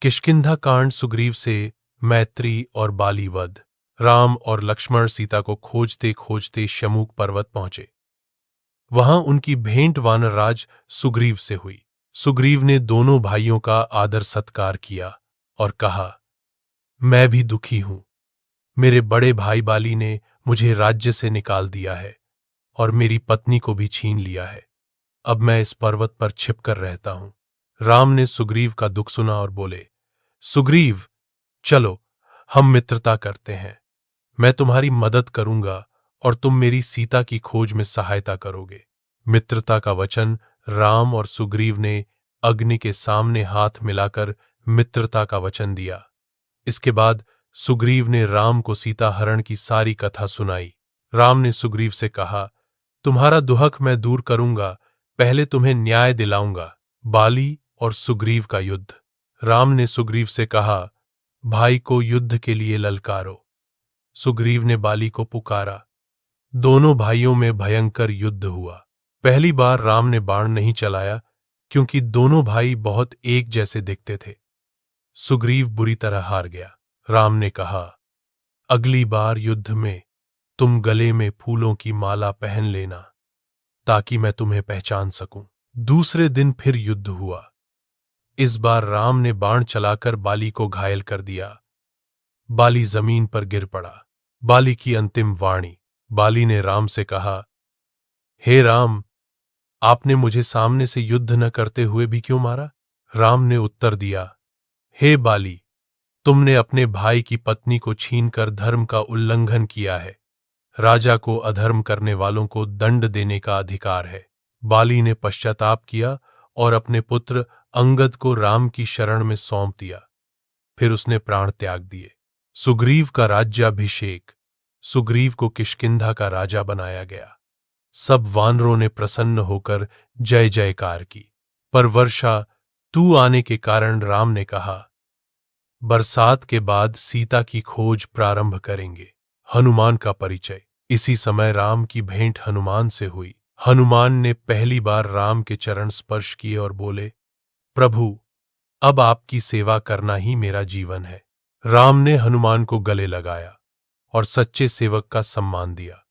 किष्किंधा कांड सुग्रीव से मैत्री और बाली वध। राम और लक्ष्मण सीता को खोजते खोजते शमूक पर्वत पहुंचे। वहां उनकी भेंट वानरराज सुग्रीव से हुई। सुग्रीव ने दोनों भाइयों का आदर सत्कार किया और कहा, मैं भी दुखी हूं। मेरे बड़े भाई बाली ने मुझे राज्य से निकाल दिया है और मेरी पत्नी को भी छीन लिया है। अब मैं इस पर्वत पर छिपकर रहता हूं। राम ने सुग्रीव का दुख सुना और बोले, सुग्रीव, चलो हम मित्रता करते हैं। मैं तुम्हारी मदद करूंगा और तुम मेरी सीता की खोज में सहायता करोगे। मित्रता का वचन राम और सुग्रीव ने अग्नि के सामने हाथ मिलाकर मित्रता का वचन दिया। इसके बाद सुग्रीव ने राम को सीता हरण की सारी कथा सुनाई। राम ने सुग्रीव से कहा, तुम्हारा दुहक मैं दूर करूंगा, पहले तुम्हें न्याय दिलाऊंगा। बाली और सुग्रीव का युद्ध। राम ने सुग्रीव से कहा, भाई को युद्ध के लिए ललकारो। सुग्रीव ने बाली को पुकारा। दोनों भाइयों में भयंकर युद्ध हुआ। पहली बार राम ने बाण नहीं चलाया क्योंकि दोनों भाई बहुत एक जैसे दिखते थे। सुग्रीव बुरी तरह हार गया। राम ने कहा, अगली बार युद्ध में तुम गले में फूलों की माला पहन लेना ताकि मैं तुम्हें पहचान सकूं। दूसरे दिन फिर युद्ध हुआ। इस बार राम ने बाण चलाकर बाली को घायल कर दिया। बाली जमीन पर गिर पड़ा। बाली की अंतिम वाणी। बाली ने राम से कहा, हे राम, आपने मुझे सामने से युद्ध न करते हुए भी क्यों मारा? राम ने उत्तर दिया, हे बाली, तुमने अपने भाई की पत्नी को छीनकर धर्म का उल्लंघन किया है। राजा को अधर्म करने वालों को दंड देने का अधिकार है। बाली ने पश्चाताप किया और अपने पुत्र अंगद को राम की शरण में सौंप दिया। फिर उसने प्राण त्याग दिए। सुग्रीव का राज्याभिषेक। सुग्रीव को किष्किंधा का राजा बनाया गया। सब वानरों ने प्रसन्न होकर जय जयकार की। पर वर्षा तू आने के कारण राम ने कहा, बरसात के बाद सीता की खोज प्रारंभ करेंगे। हनुमान का परिचय। इसी समय राम की भेंट हनुमान से हुई। हनुमान ने पहली बार राम के चरण स्पर्श किए और बोले, प्रभु, अब आपकी सेवा करना ही मेरा जीवन है। राम ने हनुमान को गले लगाया और सच्चे सेवक का सम्मान दिया।